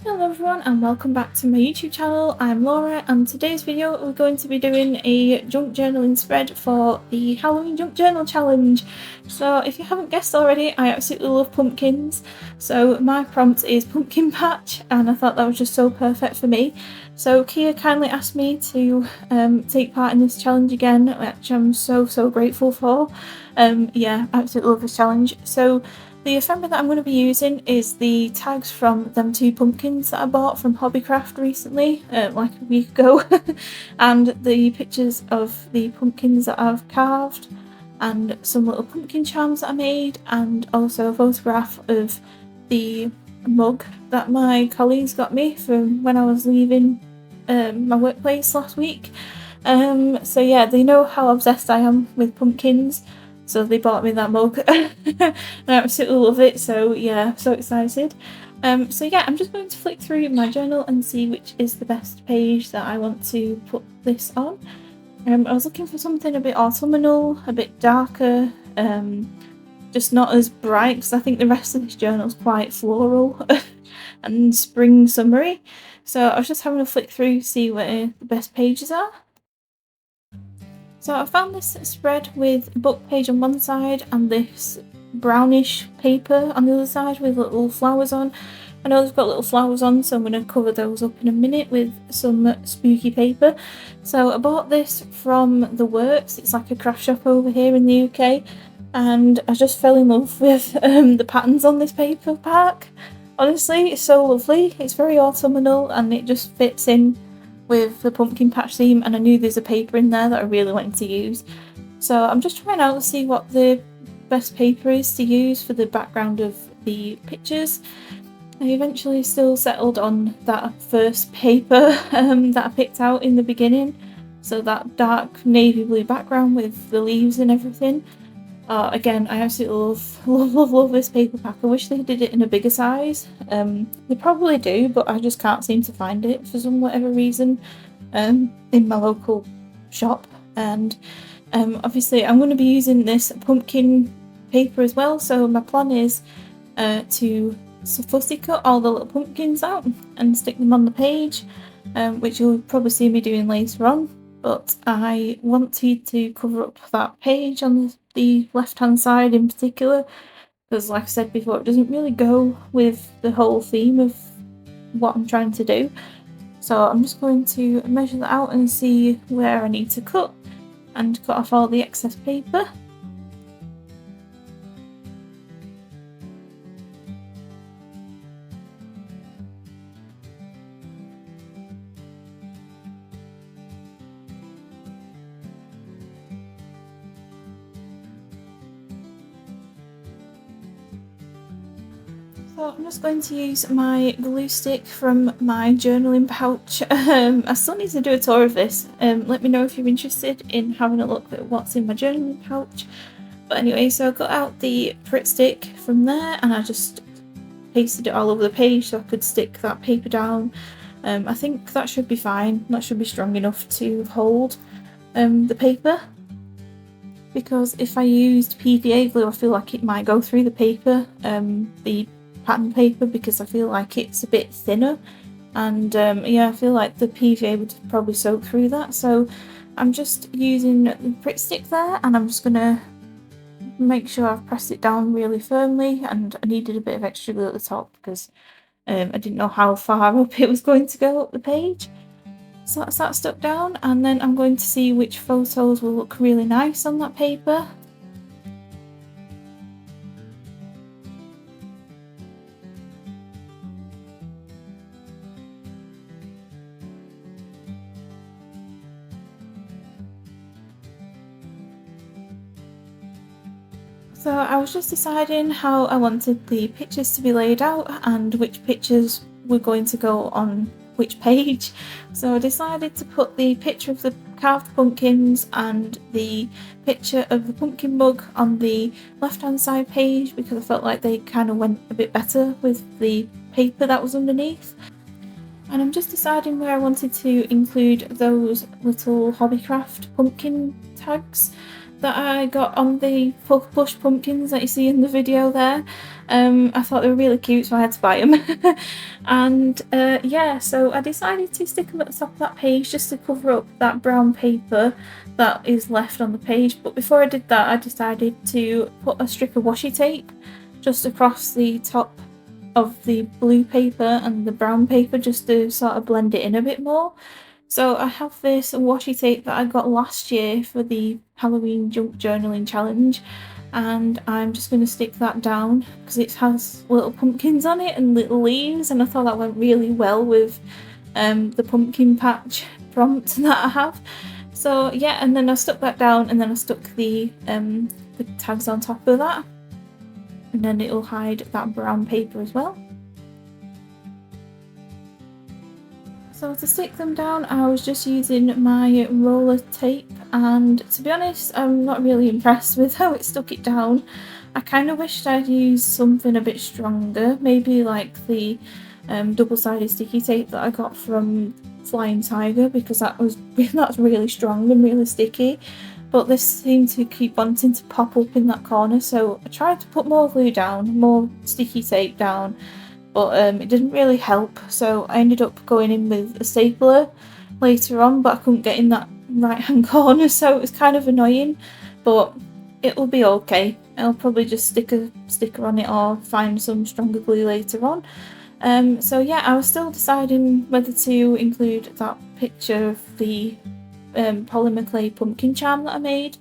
Hello everyone and welcome back to my YouTube channel. I'm Laura and today's video we're going to be doing a junk journaling spread for the Halloween junk journal challenge. So if you haven't guessed already, I absolutely love pumpkins. So my prompt is pumpkin patch and I thought that was just so perfect for me. So Kia kindly asked me to take part in this challenge again, which I'm so grateful for. Yeah, I absolutely love this challenge. So the ephemera that I'm going to be using is the tags from them two pumpkins that I bought from Hobbycraft recently, like a week ago, and the pictures of the pumpkins that I've carved, and some little pumpkin charms that I made, and also a photograph of the mug that my colleagues got me from when I was leaving my workplace last week. So yeah, they know how obsessed I am with pumpkins. So they bought me that mug and I absolutely love it, so yeah, so excited. So yeah, I'm just going to flick through my journal and see which is the best page that I want to put this on. I was looking for something a bit autumnal, a bit darker, just not as bright because I think the rest of this journal is quite floral and spring summery. So I was just having a flick through to see where the best pages are. So I found this spread with a book page on one side and this brownish paper on the other side with little flowers on. I know they've got little flowers on, so I'm going to cover those up in a minute with some spooky paper. So I bought this from The Works. It's like a craft shop over here in the UK, and I just fell in love with the patterns on this paper pack. Honestly, it's so lovely. It's very autumnal and it just fits in with the pumpkin patch theme, and I knew there's a paper in there that I really wanted to use. So I'm just trying out to see what the best paper is to use for the background of the pictures. I eventually still settled on that first paper that I picked out in the beginning. So that dark navy blue background with the leaves and everything. Again, I absolutely love this paper pack. I wish they did it in a bigger size. They probably do, but I just can't seem to find it for some whatever reason in my local shop. And obviously I'm going to be using this pumpkin paper as well, so my plan is to fussy cut all the little pumpkins out and stick them on the page, which you'll probably see me doing later on. But I wanted to cover up that page on the left hand side in particular, because like I said before, it doesn't really go with the whole theme of what I'm trying to do. So I'm just going to measure that out and see where I need to cut and cut off all the excess paper. So I'm just going to use my glue stick from my journaling pouch. I still need to do a tour of this. Let me know if you're interested in having a look at what's in my journaling pouch. But anyway, so I got out the Pritt stick from there and I just pasted it all over the page so I could stick that paper down. I think that should be fine. That should be strong enough to hold the paper. Because if I used PVA glue, I feel like it might go through the paper, the pattern paper, because I feel like it's a bit thinner, and yeah, I feel like the PVA would probably soak through that. So I'm just using the Pritt stick there, and I'm just gonna make sure I've pressed it down really firmly, and I needed a bit of extra glue at the top because I didn't know how far up it was going to go up the page. So that's that stuck down, and then I'm going to see which photos will look really nice on that paper. So I was just deciding how I wanted the pictures to be laid out and which pictures were going to go on which page. So I decided to put the picture of the carved pumpkins and the picture of the pumpkin mug on the left hand side page because I felt like they kind of went a bit better with the paper that was underneath. And I'm just deciding where I wanted to include those little Hobbycraft pumpkin tags that I got on the push pumpkins that you see in the video there. I thought they were really cute, so I had to buy them. And yeah, so I decided to stick them at the top of that page just to cover up that brown paper that is left on the page. But before I did that, I decided to put a strip of washi tape just across the top of the blue paper and the brown paper just to sort of blend it in a bit more. So I have this washi tape that I got last year for the Halloween junk journaling challenge, and I'm just going to stick that down because it has little pumpkins on it and little leaves, and I thought that went really well with the pumpkin patch prompt that I have. So yeah, and then I stuck that down, and then I stuck the tags on top of that, and then it'll hide that brown paper as well. So to stick them down, I was just using my roller tape, and to be honest, I'm not really impressed with how it stuck it down. I kind of wished I'd used something a bit stronger, maybe like the double-sided sticky tape that I got from Flying Tiger, because that's really strong and really sticky. But this seemed to keep wanting to pop up in that corner, so I tried to put more glue down, more sticky tape down, but it didn't really help, so I ended up going in with a stapler later on, but I couldn't get in that right hand corner, so it was kind of annoying, but it'll be okay. I'll probably just stick a sticker on it or find some stronger glue later on. So yeah, I was still deciding whether to include that picture of the polymer clay pumpkin charm that I made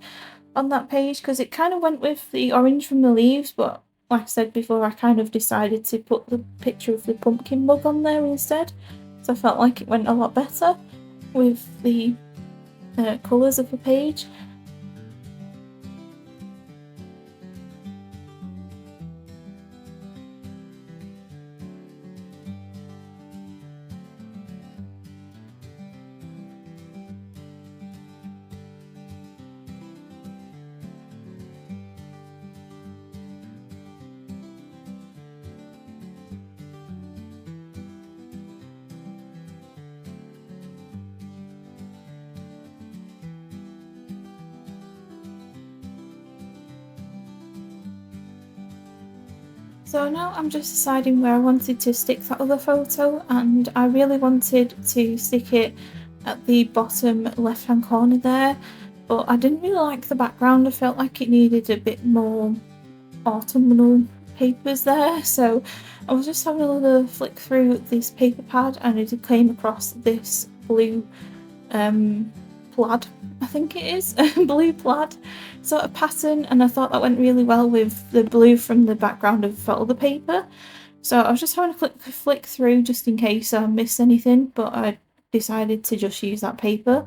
on that page, because it kind of went with the orange from the leaves, but like I said before, I kind of decided to put the picture of the pumpkin mug on there instead, so I felt like it went a lot better with the colours of the page. So now I'm just deciding where I wanted to stick that other photo, and I really wanted to stick it at the bottom left hand corner there, but I didn't really like the background. I felt like it needed a bit more autumnal papers there, so I was just having a little flick through this paper pad and it came across this blue plaid, I think it is, blue plaid sort of pattern, and I thought that went really well with the blue from the background of all the paper. So I was just having a flick through just in case I missed anything, but I decided to just use that paper.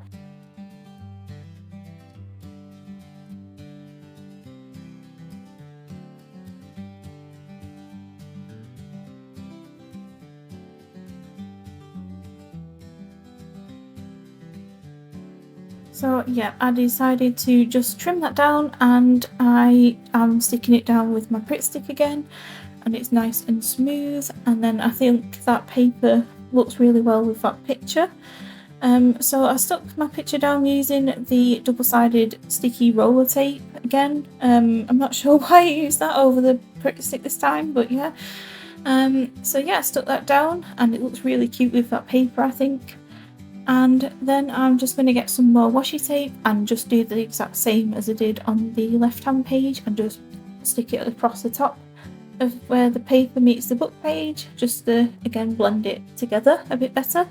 So yeah, I decided to just trim that down, and I am sticking it down with my Pritt stick again, and it's nice and smooth, and then I think that paper looks really well with that picture. So I stuck my picture down using the double-sided sticky roller tape again. I'm not sure why I used that over the Pritt stick this time, but yeah. So yeah, I stuck that down and it looks really cute with that paper, I think. And then I'm just going to get some more washi tape and just do the exact same as I did on the left hand page and just stick it across the top of where the paper meets the book page, just to again blend it together a bit better.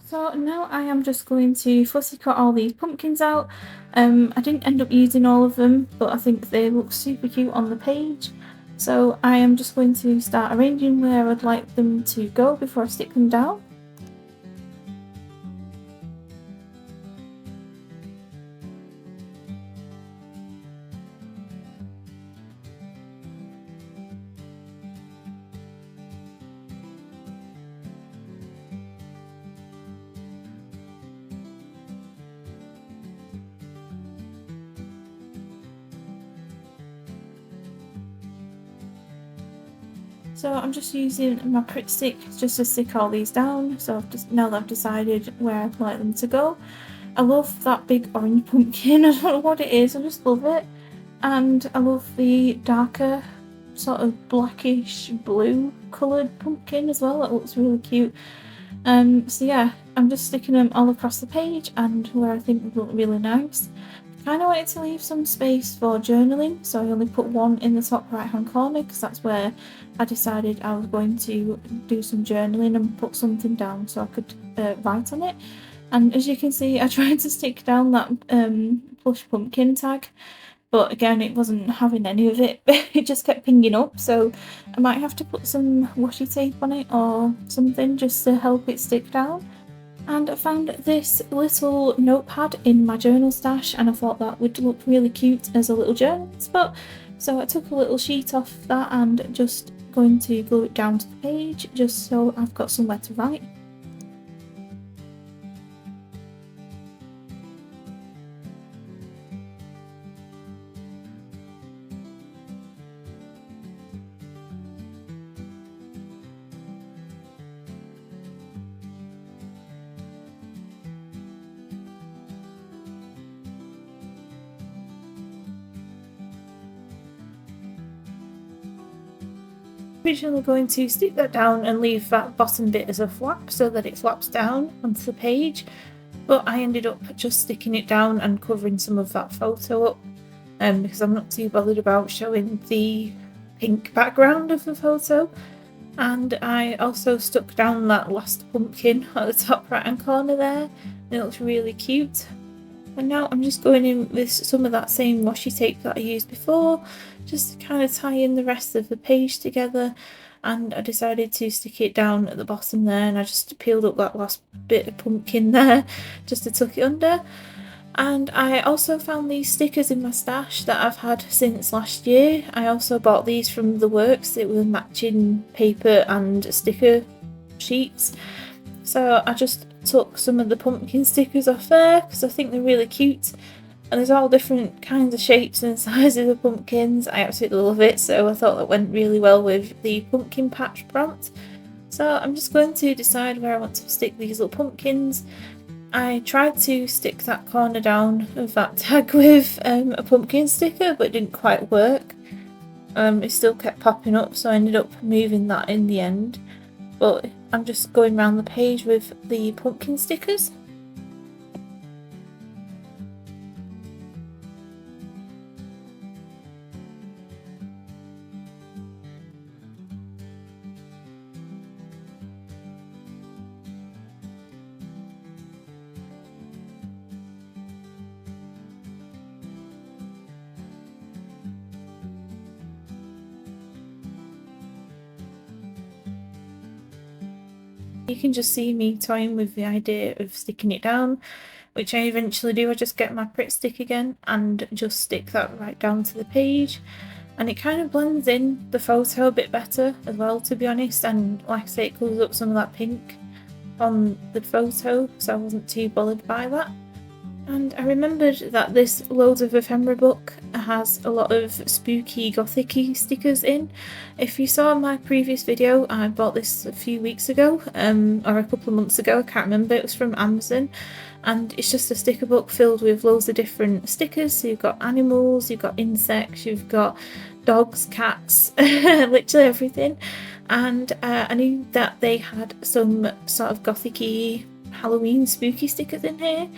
So now I am just going to fussy cut all these pumpkins out. I didn't end up using all of them, but I think they look super cute on the page. So I am just going to start arranging where I'd like them to go before I stick them down. So I'm just using my Pritt stick just to stick all these down. So now that I've decided where I'd like them to go. I love that big orange pumpkin. I don't know what it is, I just love it. And I love the darker sort of blackish blue coloured pumpkin as well. That looks really cute. So yeah, I'm just sticking them all across the page and where I think would look really nice. I kind of wanted to leave some space for journaling, so I only put one in the top right hand corner because that's where I decided I was going to do some journaling and put something down so I could write on it. And as you can see, I tried to stick down that plush pumpkin tag, but again it wasn't having any of it. It just kept pinging up, so I might have to put some washi tape on it or something just to help it stick down. And I found this little notepad in my journal stash and I thought that would look really cute as a little journal spot. So I took a little sheet off that and just going to glue it down to the page just so I've got somewhere to write. Originally going to stick that down and leave that bottom bit as a flap so that it flaps down onto the page, but I ended up just sticking it down and covering some of that photo up because I'm not too bothered about showing the pink background of the photo. And I also stuck down that last pumpkin at the top right hand corner there. It looks really cute. And now I'm just going in with some of that same washi tape that I used before, just to kind of tie in the rest of the page together. And I decided to stick it down at the bottom there, and I just peeled up that last bit of pumpkin there just to tuck it under. And I also found these stickers in my stash that I've had since last year. I also bought these from The Works. It was matching paper and sticker sheets. So I just took some of the pumpkin stickers off there because I think they're really cute, and there's all different kinds of shapes and sizes of pumpkins. I absolutely love it, so I thought that went really well with the pumpkin patch prompt. So I'm just going to decide where I want to stick these little pumpkins. I tried to stick that corner down of that tag with a pumpkin sticker, but it didn't quite work. It still kept popping up, so I ended up moving that in the end. But I'm just going around the page with the pumpkin stickers. You can just see me toying with the idea of sticking it down, which I eventually do. I just get my Pritt stick again and just stick that right down to the page, and it kind of blends in the photo a bit better as well, to be honest. And like I say, it colours up some of that pink on the photo, so I wasn't too bothered by that. And I remembered that this Loads of Ephemera book has a lot of spooky gothic-y stickers in. If you saw my previous video, I bought this a few weeks ago, or a couple of months ago, I can't remember, it was from Amazon. And it's just a sticker book filled with loads of different stickers. So you've got animals, you've got insects, you've got dogs, cats, literally everything. And I knew that they had some sort of gothic-y Halloween spooky stickers in here,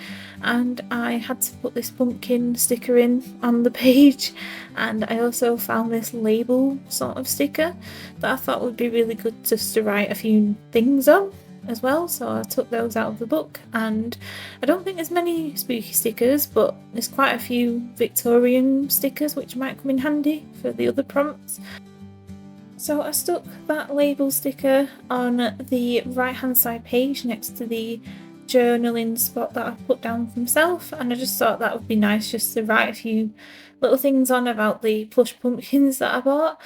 and I had to put this pumpkin sticker in on the page. And I also found this label sort of sticker that I thought would be really good just to write a few things on as well, so I took those out of the book. And I don't think there's many spooky stickers, but there's quite a few Victorian stickers which might come in handy for the other prompts. So I stuck that label sticker on the right hand side page next to the journaling spot that I put down for myself, and I just thought that would be nice just to write a few little things on about the plush pumpkins that I bought.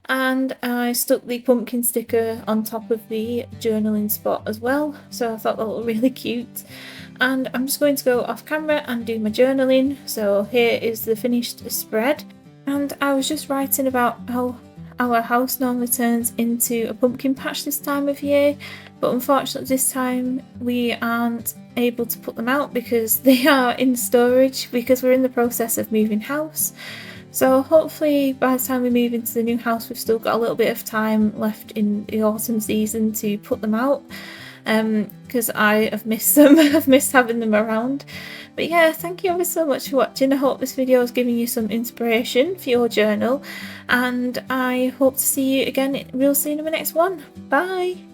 And I stuck the pumpkin sticker on top of the journaling spot as well, so I thought that looked really cute. And I'm just going to go off camera and do my journaling. So here is the finished spread, and I was just writing about how our house normally turns into a pumpkin patch this time of year, but unfortunately this time we aren't able to put them out because they are in storage because we're in the process of moving house. So hopefully by the time we move into the new house we've still got a little bit of time left in the autumn season to put them out, because I have missed them. I've missed having them around. But yeah, thank you ever so much for watching. I hope this video is giving you some inspiration for your journal, and I hope to see you again real soon in my next one. Bye!